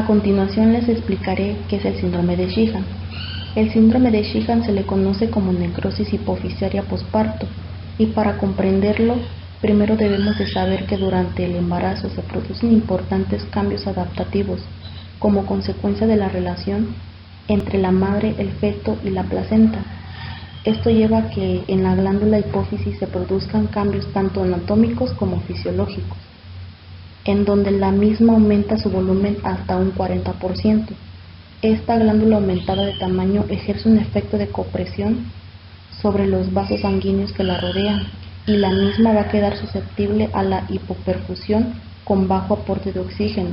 A continuación les explicaré qué es el síndrome de Sheehan. El síndrome de Sheehan se le conoce como necrosis hipoficiaria posparto, y para comprenderlo, primero debemos de saber que durante el embarazo se producen importantes cambios adaptativos como consecuencia de la relación entre la madre, el feto y la placenta. Esto lleva a que en la glándula hipófisis se produzcan cambios tanto anatómicos como fisiológicos, en donde la misma aumenta su volumen hasta un 40%. Esta glándula aumentada de tamaño ejerce un efecto de compresión sobre los vasos sanguíneos que la rodean, y la misma va a quedar susceptible a la hipoperfusión con bajo aporte de oxígeno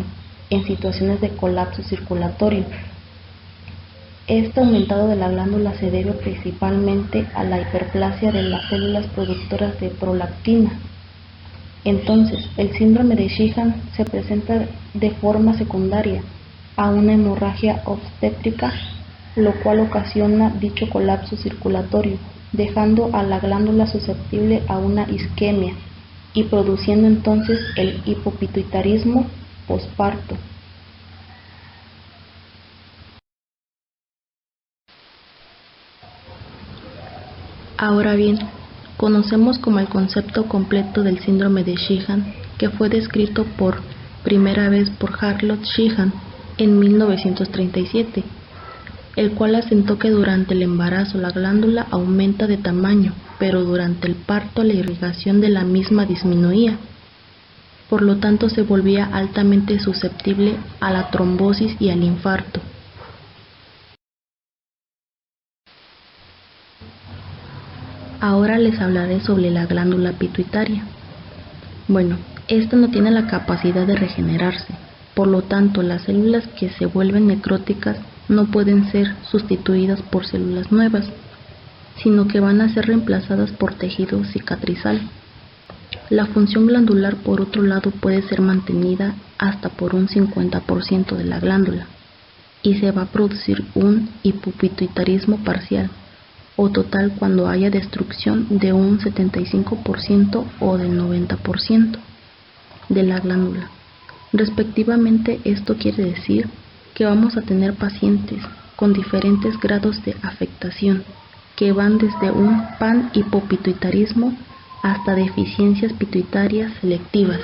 en situaciones de colapso circulatorio. Este aumentado de la glándula se debe principalmente a la hiperplasia de las células productoras de prolactina. Entonces, el síndrome de Sheehan se presenta de forma secundaria a una hemorragia obstétrica, lo cual ocasiona dicho colapso circulatorio, dejando a la glándula susceptible a una isquemia y produciendo entonces el hipopituitarismo posparto. Ahora bien, conocemos como el concepto completo del síndrome de Sheehan, que fue descrito por primera vez por Charlotte Sheehan en 1937, el cual asentó que durante el embarazo la glándula aumenta de tamaño, pero durante el parto la irrigación de la misma disminuía. Por lo tanto, se volvía altamente susceptible a la trombosis y al infarto. Ahora les hablaré sobre la glándula pituitaria. Bueno, esta no tiene la capacidad de regenerarse, por lo tanto las células que se vuelven necróticas no pueden ser sustituidas por células nuevas, sino que van a ser reemplazadas por tejido cicatrizal. La función glandular, por otro lado, puede ser mantenida hasta por un 50% de la glándula, y se va a producir un hipopituitarismo parcial o total cuando haya destrucción de un 75% o del 90% de la glándula. Respectivamente, esto quiere decir que vamos a tener pacientes con diferentes grados de afectación, que van desde un panhipopituitarismo hasta deficiencias pituitarias selectivas.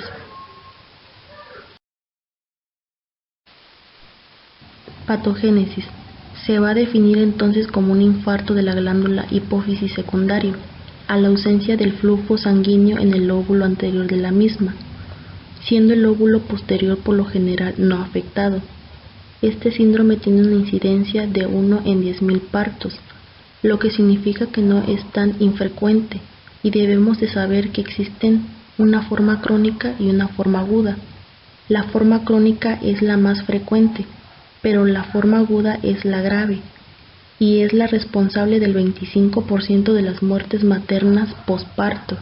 Patogénesis. Se va a definir entonces como un infarto de la glándula hipófisis secundario, a la ausencia del flujo sanguíneo en el lóbulo anterior de la misma, siendo el lóbulo posterior por lo general no afectado. Este síndrome tiene una incidencia de 1 en 10.000 partos, lo que significa que no es tan infrecuente, y debemos de saber que existen una forma crónica y una forma aguda. La forma crónica es la más frecuente, pero la forma aguda es la grave, y es la responsable del 25% de las muertes maternas posparto.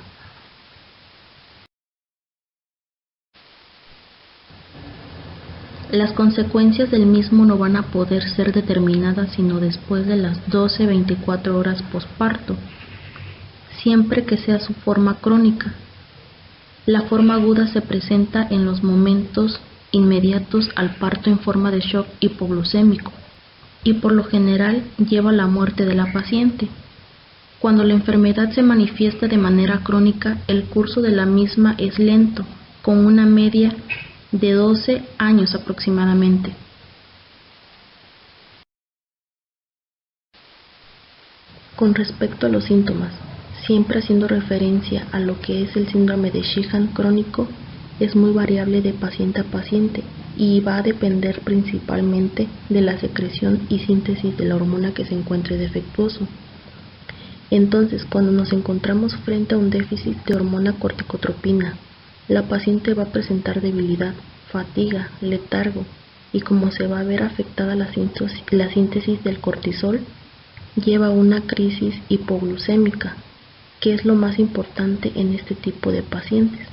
Las consecuencias del mismo no van a poder ser determinadas sino después de las 12-24 horas posparto, siempre que sea su forma crónica. La forma aguda se presenta en los momentos inmediatos al parto en forma de shock hipoglucémico, y por lo general lleva a la muerte de la paciente. Cuando la enfermedad se manifiesta de manera crónica, el curso de la misma es lento, con una media de 12 años aproximadamente. Con respecto a los síntomas, siempre haciendo referencia a lo que es el síndrome de Sheehan crónico, es muy variable de paciente a paciente y va a depender principalmente de la secreción y síntesis de la hormona que se encuentre defectuoso. Entonces, cuando nos encontramos frente a un déficit de hormona corticotropina, la paciente va a presentar debilidad, fatiga, letargo, y como se va a ver afectada la síntesis del cortisol, lleva a una crisis hipoglucémica, que es lo más importante en este tipo de pacientes.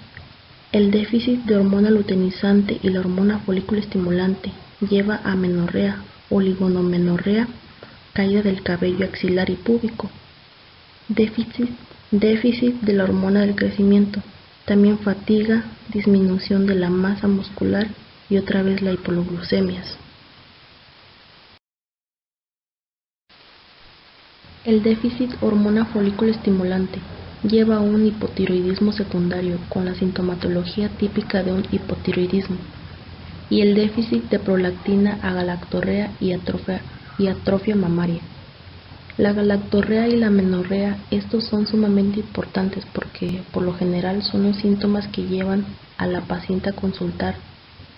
El déficit de hormona luteinizante y la hormona folículo estimulante lleva a amenorrea, oligomenorrea, caída del cabello axilar y púbico. Déficit de la hormona del crecimiento, también fatiga, disminución de la masa muscular y otra vez la hipoglucemia. El déficit hormona folículo estimulante lleva a un hipotiroidismo secundario con la sintomatología típica de un hipotiroidismo, y el déficit de prolactina a galactorrea y atrofia mamaria. La galactorrea y la amenorrea, estos son sumamente importantes porque por lo general son los síntomas que llevan a la paciente a consultar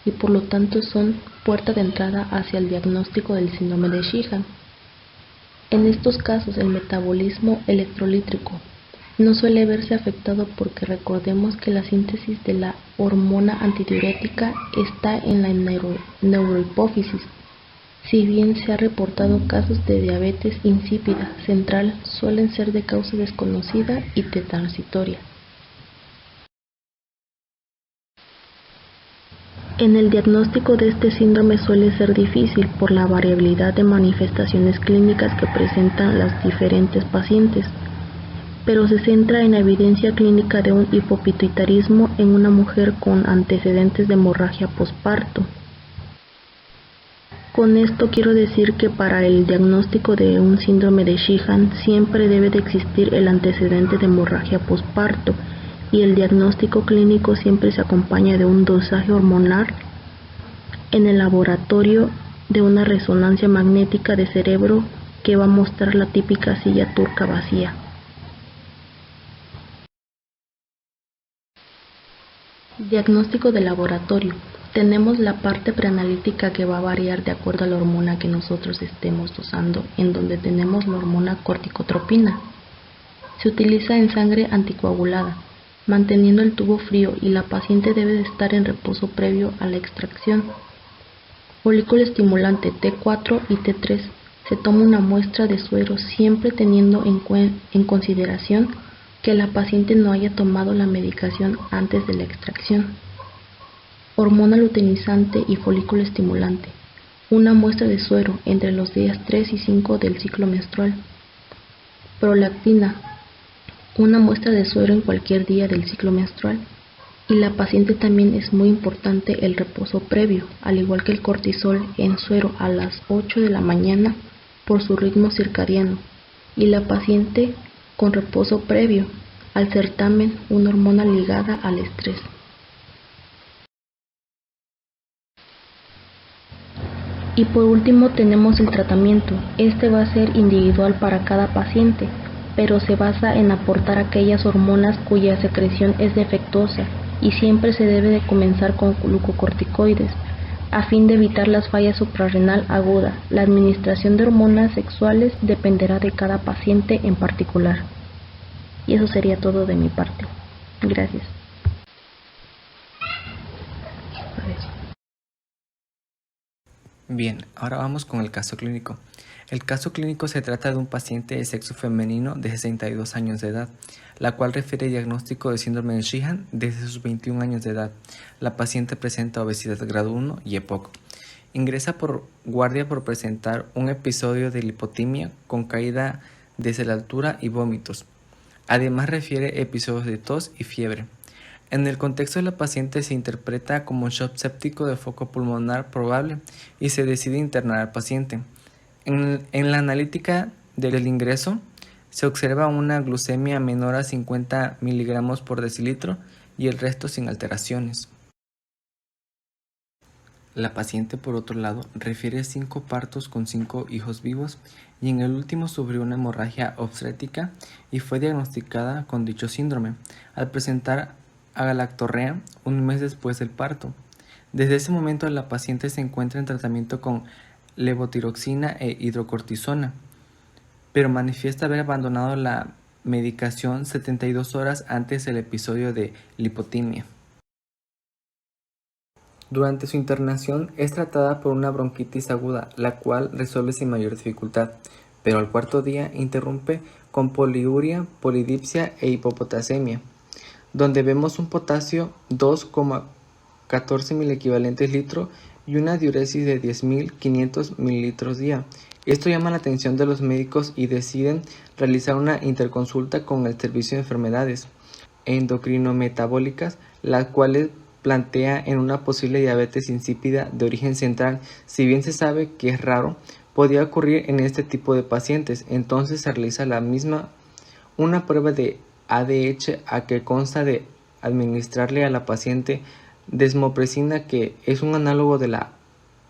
y por lo tanto son puerta de entrada hacia el diagnóstico del síndrome de Sheehan. En estos casos el metabolismo electrolítico no suele verse afectado porque recordemos que la síntesis de la hormona antidiurética está en la neurohipófisis. Si bien se ha reportado casos de diabetes insípida central, suelen ser de causa desconocida y transitoria. En el diagnóstico de este síndrome suele ser difícil por la variabilidad de manifestaciones clínicas que presentan las diferentes pacientes, pero se centra en la evidencia clínica de un hipopituitarismo en una mujer con antecedentes de hemorragia posparto. Con esto quiero decir que para el diagnóstico de un síndrome de Sheehan siempre debe de existir el antecedente de hemorragia posparto y el diagnóstico clínico siempre se acompaña de un dosaje hormonal en el laboratorio de una resonancia magnética de cerebro que va a mostrar la típica silla turca vacía. Diagnóstico de laboratorio. Tenemos la parte preanalítica que va a variar de acuerdo a la hormona que nosotros estemos usando, en donde tenemos la hormona corticotropina. Se utiliza en sangre anticoagulada, manteniendo el tubo frío y la paciente debe de estar en reposo previo a la extracción. Folículo estimulante T4 y T3. Se toma una muestra de suero siempre teniendo en consideración que la paciente no haya tomado la medicación antes de la extracción. Hormona luteinizante y folículo estimulante. Una muestra de suero entre los días 3 y 5 del ciclo menstrual. Prolactina. Una muestra de suero en cualquier día del ciclo menstrual. Y la paciente también es muy importante el reposo previo, al igual que el cortisol en suero a las 8 de la mañana por su ritmo circadiano. Y la paciente con reposo previo al certamen, una hormona ligada al estrés. Y por último tenemos el tratamiento. Este va a ser individual para cada paciente, pero se basa en aportar aquellas hormonas cuya secreción es defectuosa y siempre se debe de comenzar con glucocorticoides a fin de evitar las fallas suprarrenal aguda. La administración de hormonas sexuales dependerá de cada paciente en particular. Y eso sería todo de mi parte. Gracias. Bien, ahora vamos con el caso clínico. El caso clínico se trata de un paciente de sexo femenino de 62 años de edad, la cual refiere diagnóstico de síndrome de Sheehan desde sus 21 años de edad. La paciente presenta obesidad grado 1 y EPOC. Ingresa por guardia por presentar un episodio de lipotimia con caída desde la altura y vómitos. Además refiere episodios de tos y fiebre. En el contexto de la paciente se interpreta como un shock séptico de foco pulmonar probable y se decide internar al paciente. En la analítica del ingreso se observa una glucemia menor a 50 miligramos por decilitro y el resto sin alteraciones. La paciente, por otro lado, refiere 5 partos con 5 hijos vivos y en el último sufrió una hemorragia obstétrica y fue diagnosticada con dicho síndrome al presentar galactorrea un mes después del parto. Desde ese momento la paciente se encuentra en tratamiento con levotiroxina e hidrocortisona, pero manifiesta haber abandonado la medicación 72 horas antes del episodio de lipotimia. Durante su internación es tratada por una bronquitis aguda, la cual resuelve sin mayor dificultad, pero al cuarto día interrumpe con poliuria, polidipsia e hipopotasemia, donde vemos un potasio 2,14 mil equivalentes litro y una diuresis de 10.500 mililitros día. Esto llama la atención de los médicos y deciden realizar una interconsulta con el Servicio de Enfermedades Endocrinometabólicas, las cuales plantea en una posible diabetes insípida de origen central. Si bien se sabe que es raro, podría ocurrir en este tipo de pacientes. Entonces se realiza una prueba de ADH a que consta de administrarle a la paciente desmopresina, que es un análogo de la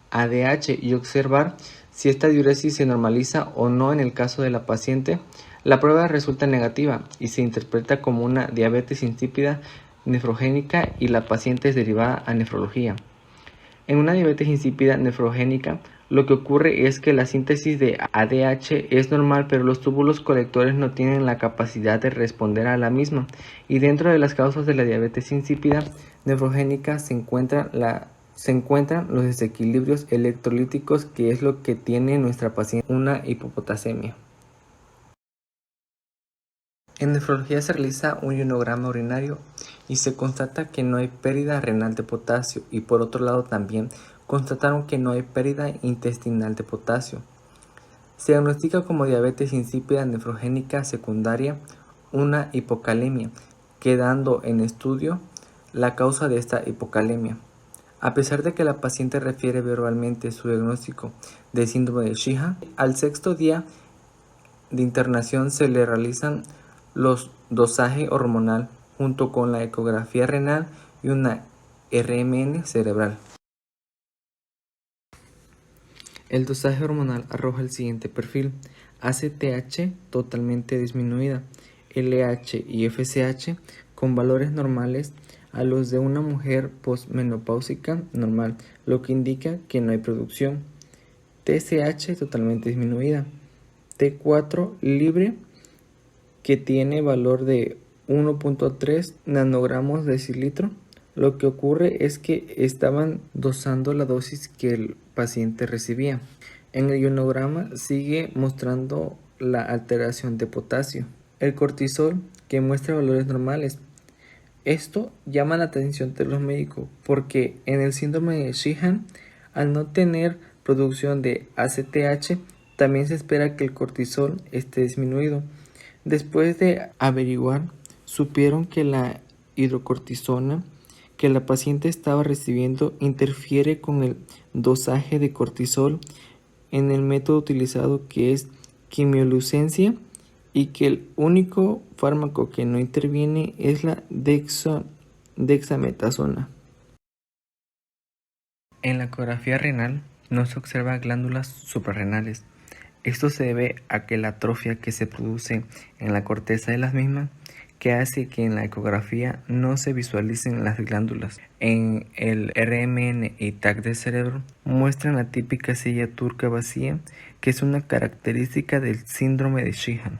ADH, y observar si esta diuresis se normaliza o no. En el caso de la paciente, la prueba resulta negativa y se interpreta como una diabetes insípida nefrogénica y la paciente es derivada a nefrología. En una diabetes insípida nefrogénica, lo que ocurre es que la síntesis de ADH es normal, pero los túbulos colectores no tienen la capacidad de responder a la misma. Y dentro de las causas de la diabetes insípida nefrogénica se encuentran los desequilibrios electrolíticos, que es lo que tiene nuestra paciente, una hipopotasemia. En nefrología se realiza un ionograma urinario y se constata que no hay pérdida renal de potasio, y por otro lado también constataron que no hay pérdida intestinal de potasio. Se diagnostica como diabetes insípida nefrogénica secundaria una hipocalemia, quedando en estudio la causa de esta hipocalemia. A pesar de que la paciente refiere verbalmente su diagnóstico de síndrome de Sheehan, al 6º día de internación se le realizan los dosaje hormonal junto con la ecografía renal y una RMN cerebral. El dosaje hormonal arroja el siguiente perfil: ACTH totalmente disminuida, LH y FSH con valores normales a los de una mujer posmenopáusica normal, lo que indica que no hay producción. TSH totalmente disminuida, T4 libre, que tiene valor de 1.3 nanogramos de decilitro. Lo que ocurre es que estaban dosando la dosis que el paciente recibía. En el ionograma sigue mostrando la alteración de potasio. El cortisol, que muestra valores normales. Esto llama la atención de los médicos porque en el síndrome de Sheehan, al no tener producción de ACTH, también se espera que el cortisol esté disminuido. Después de averiguar, supieron que la hidrocortisona que la paciente estaba recibiendo interfiere con el dosaje de cortisol en el método utilizado, que es quimiolucencia, y que el único fármaco que no interviene es la dexametasona. En la ecografía renal no se observa glándulas suprarrenales. Esto se debe a que la atrofia que se produce en la corteza de las mismas, que hace que en la ecografía no se visualicen las glándulas. En el RMN y TAC del cerebro muestran la típica silla turca vacía, que es una característica del síndrome de Sheehan.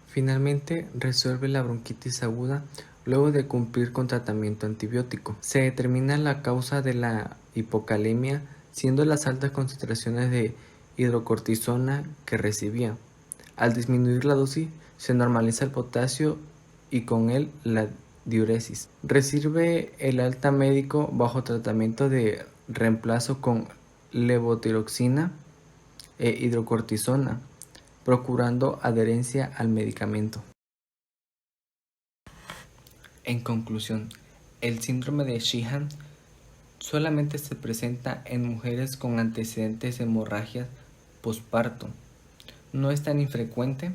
Finalmente, resuelve la bronquitis aguda luego de cumplir con tratamiento antibiótico. Se determina la causa de la hipocalemia siendo las altas concentraciones de hidrocortisona que recibía. Al disminuir la dosis, se normaliza el potasio y con él la diuresis. Recibe el alta médico bajo tratamiento de reemplazo con levotiroxina e hidrocortisona, procurando adherencia al medicamento. En conclusión, el síndrome de Sheehan solamente se presenta en mujeres con antecedentes de hemorragias posparto. No es tan infrecuente.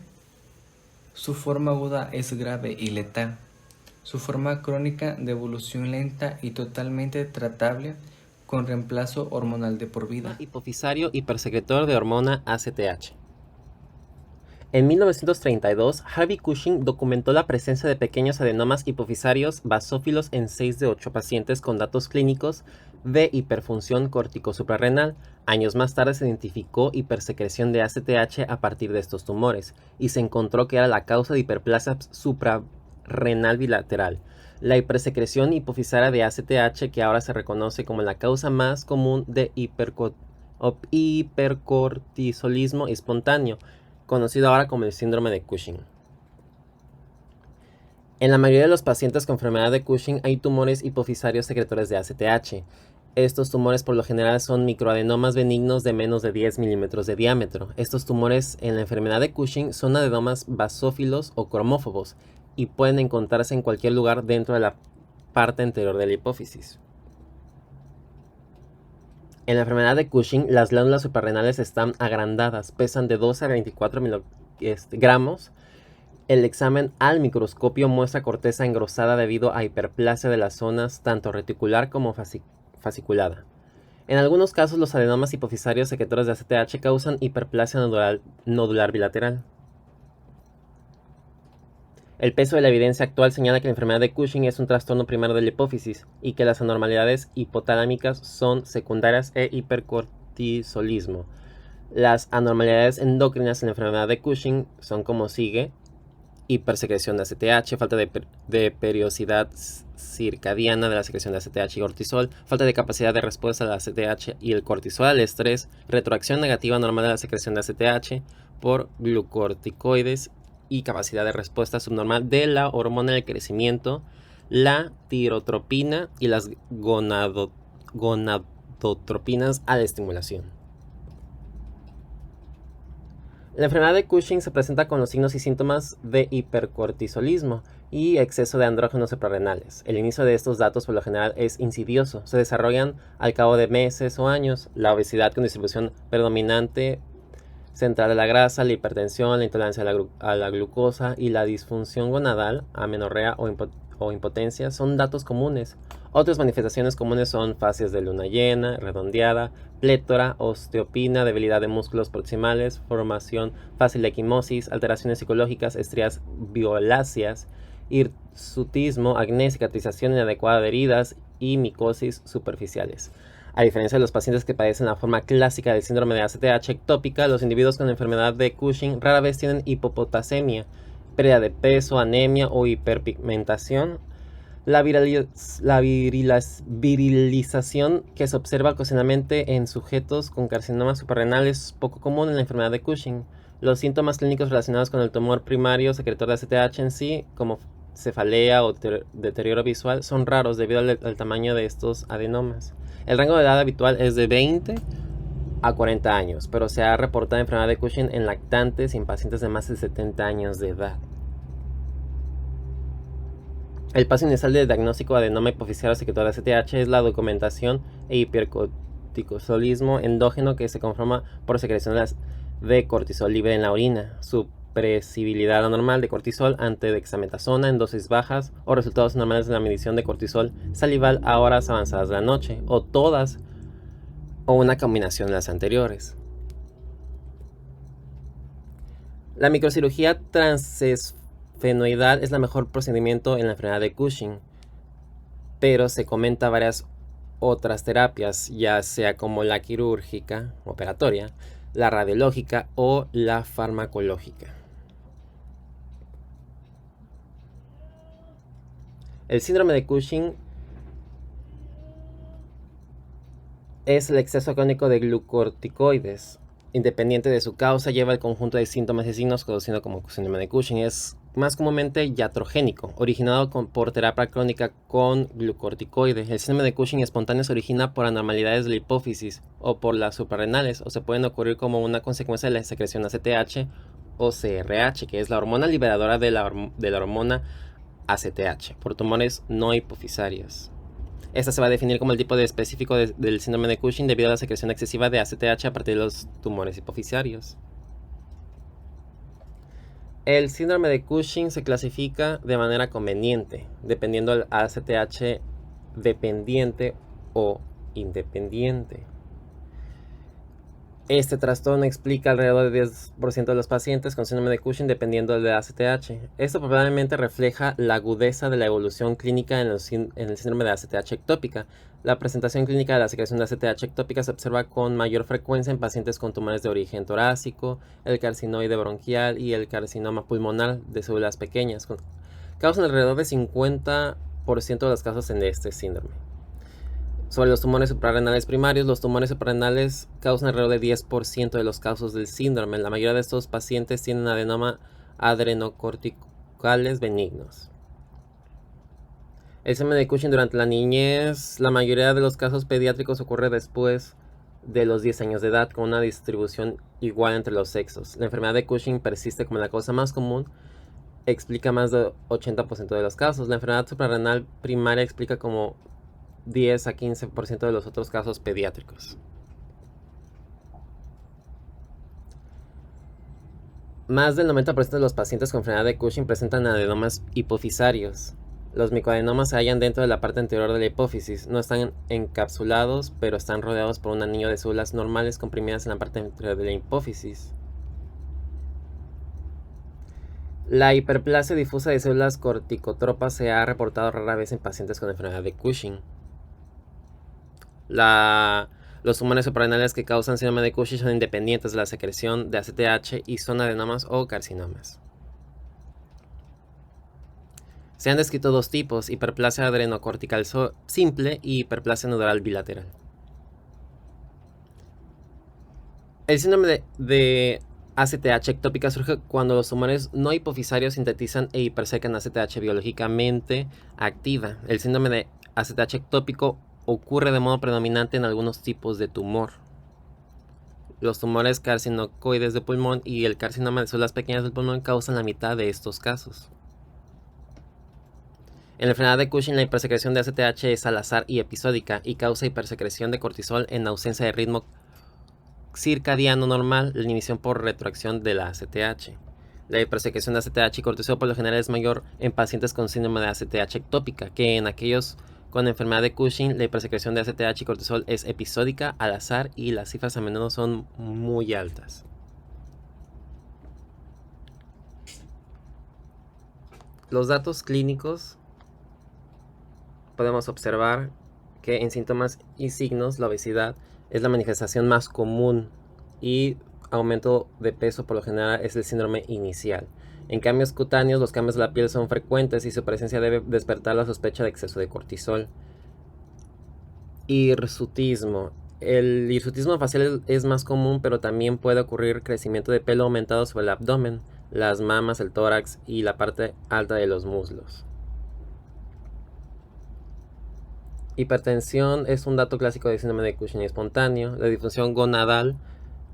Su forma aguda es grave y letal. Su forma crónica de evolución lenta y totalmente tratable con reemplazo hormonal de por vida. Hipofisario hipersecretor de hormona ACTH. En 1932, Harvey Cushing documentó la presencia de pequeños adenomas hipofisarios basófilos en 6 de 8 pacientes con datos clínicos de hiperfunción córtico-suprarrenal. Años más tarde se identificó hipersecreción de ACTH a partir de estos tumores y se encontró que era la causa de hiperplasia suprarrenal bilateral. La hipersecreción hipofisaria de ACTH, que ahora se reconoce como la causa más común de hipercortisolismo espontáneo, conocido ahora como el síndrome de Cushing. En la mayoría de los pacientes con enfermedad de Cushing hay tumores hipofisarios secretores de ACTH. Estos tumores por lo general son microadenomas benignos de menos de 10 milímetros de diámetro. Estos tumores en la enfermedad de Cushing son adenomas basófilos o cromófobos y pueden encontrarse en cualquier lugar dentro de la parte anterior de la hipófisis. En la enfermedad de Cushing, las glándulas suprarrenales están agrandadas, pesan de 12 a 24 gramos. El examen al microscopio muestra corteza engrosada debido a hiperplasia de las zonas tanto reticular como fasciculada. En algunos casos, los adenomas hipofisarios secretores de ACTH causan hiperplasia nodular bilateral. El peso de la evidencia actual señala que la enfermedad de Cushing es un trastorno primario de la hipófisis y que las anormalidades hipotalámicas son secundarias e hipercortisolismo. Las anormalidades endocrinas en la enfermedad de Cushing son como sigue: hipersecreción de ACTH, falta de periodicidad circadiana de la secreción de ACTH y cortisol, falta de capacidad de respuesta de la ACTH y el cortisol al estrés, retroacción negativa normal de la secreción de ACTH por glucorticoides y capacidad de respuesta subnormal de la hormona del crecimiento, la tirotropina y las gonadotropinas a la estimulación. La enfermedad de Cushing se presenta con los signos y síntomas de hipercortisolismo y exceso de andrógenos suprarrenales. El inicio de estos datos por lo general es insidioso, se desarrollan al cabo de meses o años. La obesidad con distribución predominante central de la grasa, la hipertensión, la intolerancia a la glucosa y la disfunción gonadal, amenorrea o impotencia son datos comunes. Otras manifestaciones comunes son fases de luna llena, redondeada, plétora, osteopenia, debilidad de músculos proximales, formación fácil de equimosis, alteraciones psicológicas, estrías violáceas, hirsutismo, acné, cicatrización inadecuada de heridas y micosis superficiales. A diferencia de los pacientes que padecen la forma clásica del síndrome de ACTH ectópica, los individuos con la enfermedad de Cushing rara vez tienen hipopotasemia, pérdida de peso, anemia o hiperpigmentación. La virilización que se observa ocasionalmente en sujetos con carcinoma suprarrenal es poco común en la enfermedad de Cushing. Los síntomas clínicos relacionados con el tumor primario secretor de ACTH en sí, como cefalea o deterioro visual, son raros debido al tamaño de estos adenomas. El rango de edad habitual es de 20 a 40 años, pero se ha reportado enfermedad de Cushing en lactantes y en pacientes de más de 70 años de edad. El paso inicial del diagnóstico de adenoma hipoficiario secretor de ACTH es la documentación e hipercortisolismo endógeno que se conforma por secreción de cortisol libre en la orina, supresibilidad anormal de cortisol ante dexametasona en dosis bajas o resultados anormales de la medición de cortisol salival a horas avanzadas de la noche, o todas o una combinación de las anteriores. La microcirugía transesfenoidal es el mejor procedimiento en la enfermedad de Cushing, pero se comenta varias otras terapias, ya sea como la quirúrgica, operatoria, la radiológica o la farmacológica. El síndrome de Cushing es el exceso crónico de glucorticoides. Independiente de su causa, lleva el conjunto de síntomas y signos conocido como síndrome de Cushing. Es más comúnmente iatrogénico, originado por terapia crónica con glucorticoides. El síndrome de Cushing espontáneo se origina por anormalidades de la hipófisis o por las suprarrenales, o se pueden ocurrir como una consecuencia de la secreción ACTH o CRH, que es la hormona liberadora de la hormona ACTH, por tumores no hipofisarios. Esta se va a definir como el tipo específico del síndrome de Cushing debido a la secreción excesiva de ACTH a partir de los tumores hipofisarios. El síndrome de Cushing se clasifica de manera conveniente, dependiendo del ACTH dependiente o independiente. Este trastorno explica alrededor del 10% de los pacientes con síndrome de Cushing dependiendo del ACTH. Esto probablemente refleja la agudeza de la evolución clínica en el síndrome de ACTH ectópica. La presentación clínica de la secreción de ACTH ectópica se observa con mayor frecuencia en pacientes con tumores de origen torácico, el carcinoide bronquial y el carcinoma pulmonar de células pequeñas. Causan alrededor del 50% de los casos en este síndrome. Sobre los tumores suprarrenales primarios, los tumores suprarrenales causan alrededor de 10% de los casos del síndrome. La mayoría de estos pacientes tienen adenoma adrenocorticales benignos. El síndrome de Cushing durante la niñez, la mayoría de los casos pediátricos ocurre después de los 10 años de edad, con una distribución igual entre los sexos. La enfermedad de Cushing persiste como la causa más común explica más del 80% de los casos. La enfermedad suprarrenal primaria explica como 10 a 15% de los otros casos pediátricos. Más del 90% de los pacientes con enfermedad de Cushing presentan adenomas hipofisarios. Los micoadenomas se hallan dentro de la parte anterior de la hipófisis. No están encapsulados, pero están rodeados por un anillo de células normales comprimidas en la parte anterior de la hipófisis. La hiperplasia difusa de células corticotropas se ha reportado rara vez en pacientes con enfermedad de Cushing. Los tumores suprarrenales que causan síndrome de Cushing son independientes de la secreción de ACTH y son adenomas o carcinomas. Se han descrito dos tipos: hiperplasia adrenocortical simple y hiperplasia nodal bilateral. El síndrome de ACTH ectópica surge cuando los tumores no hipofisarios sintetizan e hipersecan ACTH biológicamente activa. El síndrome de ACTH ectópico ocurre de modo predominante en algunos tipos de tumor. Los tumores carcinocoides de pulmón y el carcinoma de células pequeñas del pulmón causan la mitad de estos casos. En la enfermedad de Cushing, la hipersecreción de ACTH es al azar y episódica y causa hipersecreción de cortisol en ausencia de ritmo circadiano normal, la inhibición por retroacción de la ACTH. La hipersecreción de ACTH y cortisol por lo general es mayor en pacientes con síndrome de ACTH ectópica que en aquellos con enfermedad de Cushing. La hipersecreción de ACTH y cortisol es episódica, al azar, y las cifras a menudo son muy altas. Los datos clínicos, podemos observar que en síntomas y signos la obesidad es la manifestación más común y aumento de peso por lo general es el síndrome inicial. En cambios cutáneos, los cambios de la piel son frecuentes y su presencia debe despertar la sospecha de exceso de cortisol. Hirsutismo. El hirsutismo facial es más común, pero también puede ocurrir crecimiento de pelo aumentado sobre el abdomen, las mamas, el tórax y la parte alta de los muslos. Hipertensión es un dato clásico de síndrome de Cushing espontáneo. La disfunción gonadal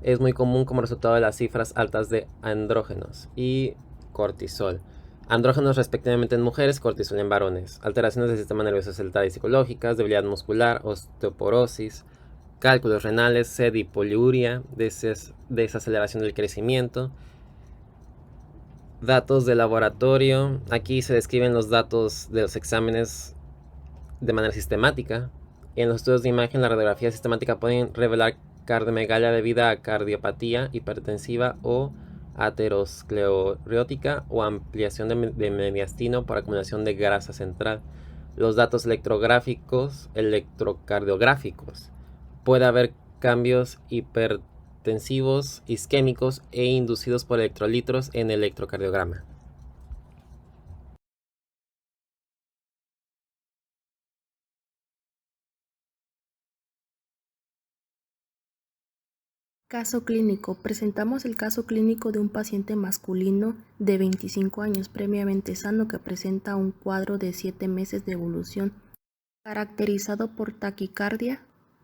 es muy común como resultado de las cifras altas de andrógenos y cortisol. Andrógenos respectivamente en mujeres, cortisol en varones. Alteraciones del sistema nervioso central y psicológicas, debilidad muscular, osteoporosis, cálculos renales, sed y poliuria, desaceleración del crecimiento. Datos de laboratorio. Aquí se describen los datos de los exámenes de manera sistemática. En los estudios de imagen, la radiografía sistemática pueden revelar cardiomegalia debida a cardiopatía hipertensiva o aterosclerótica o ampliación de mediastino por acumulación de grasa central. Los datos electrocardiográficos. Puede haber cambios hipertensivos, isquémicos e inducidos por electrolitos en el electrocardiograma. Caso clínico. Presentamos el caso clínico de un paciente masculino de 25 años previamente sano que presenta un cuadro de 7 meses de evolución caracterizado por taquicardia,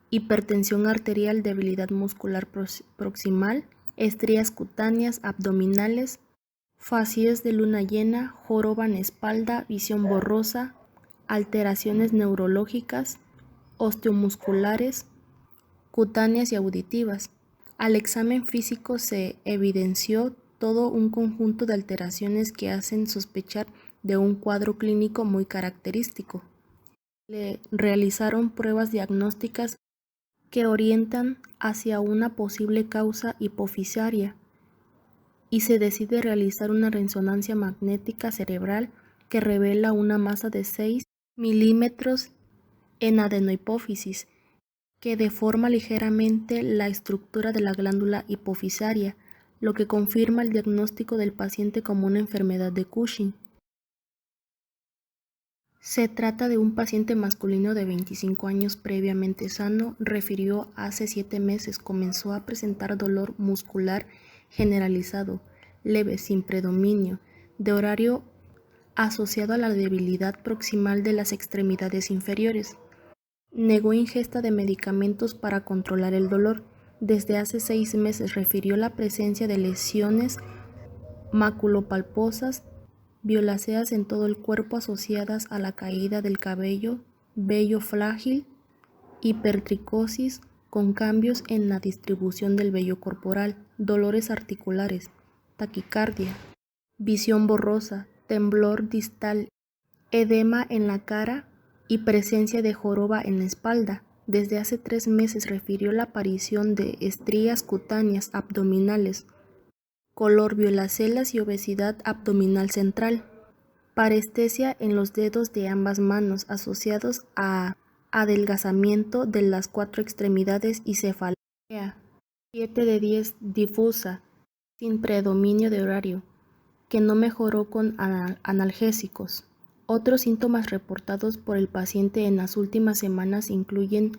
hipertensión arterial, debilidad muscular proximal, estrías cutáneas abdominales, facies de luna llena, joroba en espalda, visión borrosa, alteraciones neurológicas, osteomusculares, cutáneas y auditivas. Al examen físico se evidenció todo un conjunto de alteraciones que hacen sospechar de un cuadro clínico muy característico. Le realizaron pruebas diagnósticas que orientan hacia una posible causa hipofisaria y se decide realizar una resonancia magnética cerebral que revela una masa de 6 milímetros en adenohipófisis que deforma ligeramente la estructura de la glándula hipofisaria, lo que confirma el diagnóstico del paciente como una enfermedad de Cushing. Se trata de un paciente masculino de 25 años previamente sano, refirió hace 7 meses, comenzó a presentar dolor muscular generalizado, leve, sin predominio, de horario asociado a la debilidad proximal de las extremidades inferiores. Negó ingesta de medicamentos para controlar el dolor. Desde hace 6 meses refirió la presencia de lesiones maculopulposas violáceas en todo el cuerpo asociadas a la caída del cabello, vello frágil, hipertricosis con cambios en la distribución del vello corporal, dolores articulares, taquicardia, visión borrosa, temblor distal, edema en la cara y presencia de joroba en la espalda. Desde hace 3 meses refirió la aparición de estrías cutáneas abdominales, color violáceas y obesidad abdominal central, parestesia en los dedos de ambas manos asociados a adelgazamiento de las 4 extremidades y cefalea, 7 de 10 difusa, sin predominio de horario, que no mejoró con analgésicos. Otros síntomas reportados por el paciente en las últimas semanas incluyen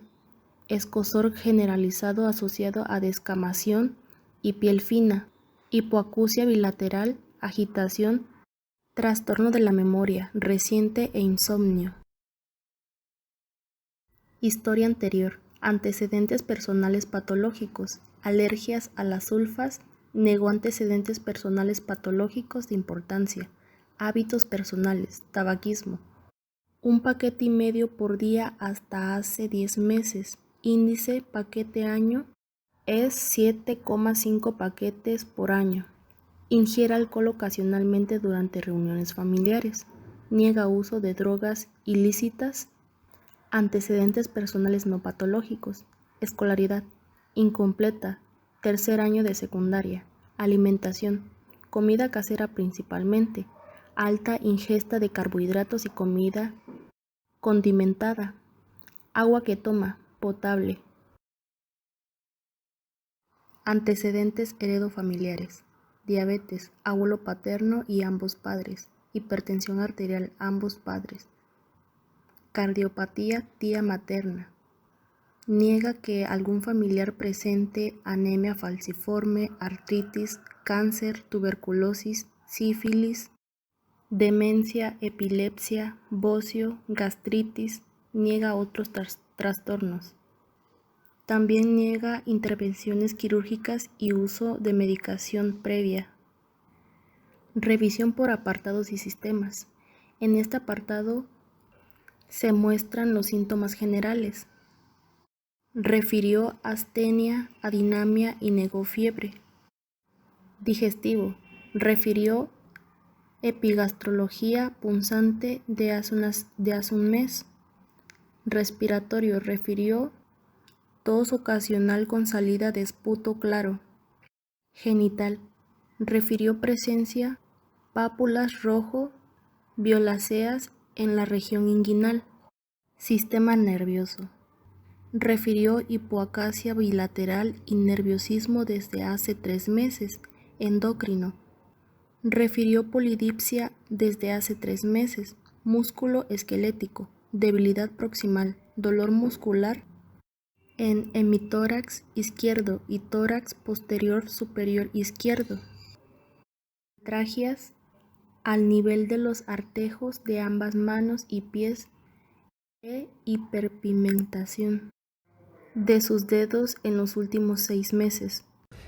escozor generalizado asociado a descamación y piel fina, hipoacusia bilateral, agitación, trastorno de la memoria reciente e insomnio. Historia anterior, antecedentes personales patológicos, alergias a las sulfas, negó antecedentes personales patológicos de importancia, hábitos personales, tabaquismo, 1,5 paquetes por día hasta hace 10 meses, índice paquete año es 7,5 paquetes por año, ingiere alcohol ocasionalmente durante reuniones familiares, niega uso de drogas ilícitas, antecedentes personales no patológicos, escolaridad, incompleta, 3er año de secundaria, alimentación, comida casera principalmente, alta ingesta de carbohidratos y comida condimentada, agua que toma, potable. Antecedentes heredofamiliares, diabetes, abuelo paterno y ambos padres, hipertensión arterial, ambos padres, cardiopatía, tía materna. Niega que algún familiar presente anemia falciforme, artritis, cáncer, tuberculosis, sífilis, demencia, epilepsia, bocio, gastritis. Niega otros trastornos. También niega intervenciones quirúrgicas y uso de medicación previa. Revisión por apartados y sistemas. En este apartado se muestran los síntomas generales. Refirió astenia, adinamia y negó fiebre. Digestivo. Refirió epigastrología punzante de hace un mes. Respiratorio. Refirió tos ocasional con salida de esputo claro. Genital. Refirió presencia pápulas rojo violáceas en la región inguinal. Sistema nervioso. Refirió hipoacasia bilateral y nerviosismo desde hace 3 meses. Endocrino. Refirió polidipsia desde hace 3 meses. Músculo esquelético. Debilidad proximal. Dolor muscular en hemitórax izquierdo y tórax posterior superior izquierdo. Tragias al nivel de los artejos de ambas manos y pies e hiperpigmentación de sus dedos en los últimos 6 meses.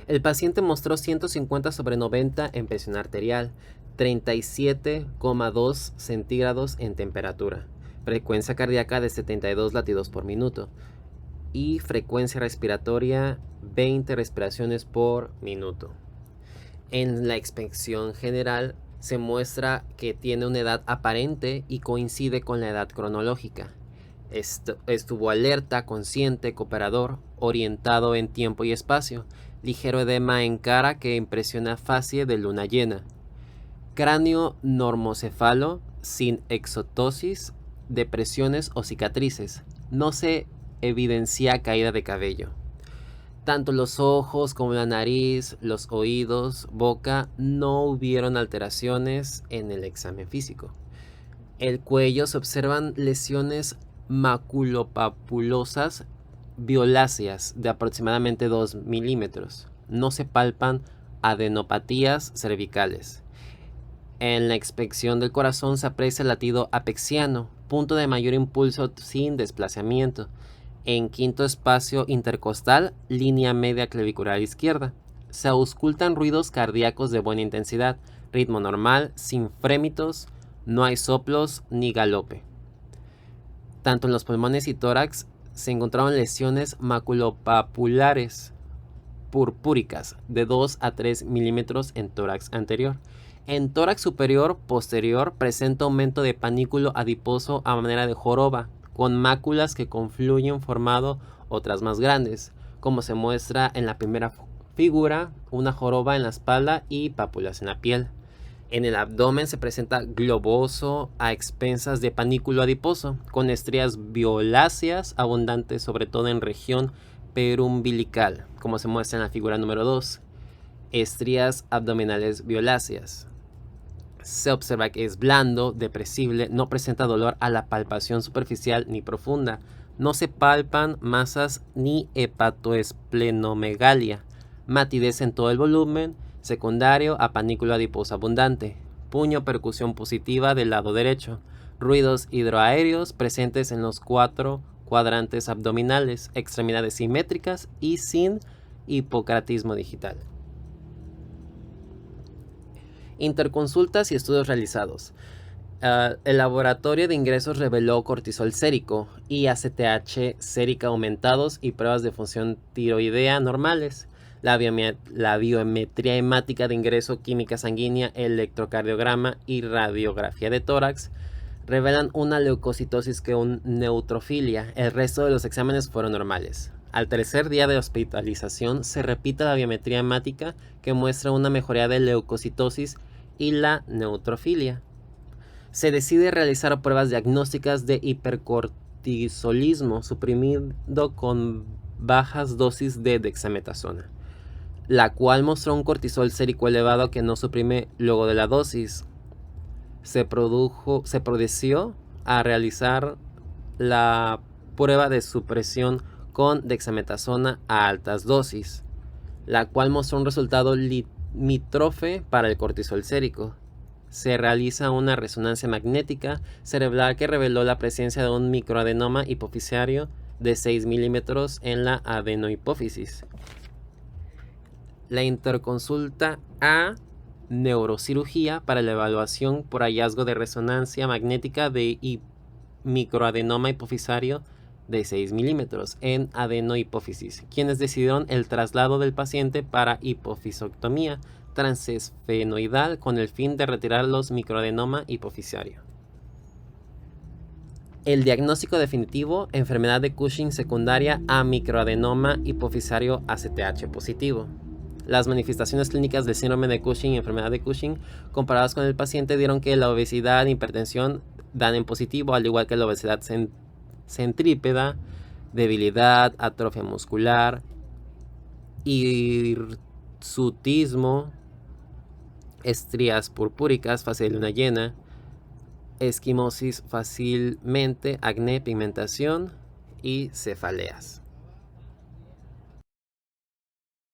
El paciente mostró 150/90 en presión arterial, 37,2 centígrados en temperatura, frecuencia cardíaca de 72 latidos por minuto y frecuencia respiratoria 20 respiraciones por minuto. En la inspección general se muestra que tiene una edad aparente y coincide con la edad cronológica. Estuvo alerta, consciente, cooperador, orientado en tiempo y espacio, ligero edema en cara que impresiona facie de luna llena, cráneo normocefalo sin exotosis, depresiones o cicatrices, no se evidencia caída de cabello. Tanto los ojos como la nariz, los oídos, boca no hubieron alteraciones en el examen físico. El cuello se observan lesiones maculopapulosas violáceas de aproximadamente 2 milímetros. No se palpan adenopatías cervicales. En la inspección del corazón se aprecia el latido apexiano, punto de mayor impulso sin desplazamiento. En quinto espacio intercostal, línea media clavicular izquierda. Se auscultan ruidos cardíacos de buena intensidad, ritmo normal, sin frémitos, no hay soplos ni galope. Tanto en los pulmones y tórax se encontraron lesiones maculopapulares purpúricas de 2 a 3 milímetros en tórax anterior. En tórax superior posterior presenta aumento de panículo adiposo a manera de joroba, con máculas que confluyen formando otras más grandes, como se muestra en la primera figura, una joroba en la espalda y pápulas en la piel. En el abdomen se presenta globoso a expensas de panículo adiposo, con estrías violáceas abundantes sobre todo en región perumbilical, como se muestra en la figura número 2. Estrías abdominales violáceas. Se observa que es blando, depresible, no presenta dolor a la palpación superficial ni profunda. No se palpan masas ni hepatoesplenomegalia. Matidez en todo el volumen, secundario a panículo adiposo abundante. Puño percusión positiva del lado derecho. Ruidos hidroaéreos presentes en los 4 cuadrantes abdominales, extremidades simétricas y sin hipocratismo digital. Interconsultas y estudios realizados. El laboratorio de ingresos reveló cortisol sérico y ACTH sérica aumentados y pruebas de función tiroidea normales. La biometría hemática de ingreso, química sanguínea, electrocardiograma y radiografía de tórax revelan una leucocitosis que una neutrofilia. El resto de los exámenes fueron normales. Al tercer día de hospitalización se repite la biometría hemática que muestra una mejoría de leucocitosis y la neutrofilia. Se decide realizar pruebas diagnósticas de hipercortisolismo suprimido con bajas dosis de dexametasona, la cual mostró un cortisol sérico elevado que no suprime luego de la dosis. Se procedió a realizar la prueba de supresión con dexametasona a altas dosis, la cual mostró un resultado limítrofe para el cortisol sérico. Se realiza una resonancia magnética cerebral que reveló la presencia de un microadenoma hipofisario de 6 milímetros en la adenohipófisis. La interconsulta a neurocirugía para la evaluación por hallazgo de resonancia magnética de microadenoma hipofisario de 6 milímetros en adenohipófisis, quienes decidieron el traslado del paciente para hipofisoctomía transesfenoidal con el fin de retirar los microadenoma hipofisario. El diagnóstico definitivo: enfermedad de Cushing secundaria a microadenoma hipofisario ACTH positivo. Las manifestaciones clínicas del síndrome de Cushing y enfermedad de Cushing comparadas con el paciente dieron que la obesidad e hipertensión dan en positivo, al igual que la obesidad centrípeda, debilidad, atrofia muscular, hirsutismo, estrías purpúricas, fase de luna llena, esquimosis fácilmente, acné, pigmentación y cefaleas.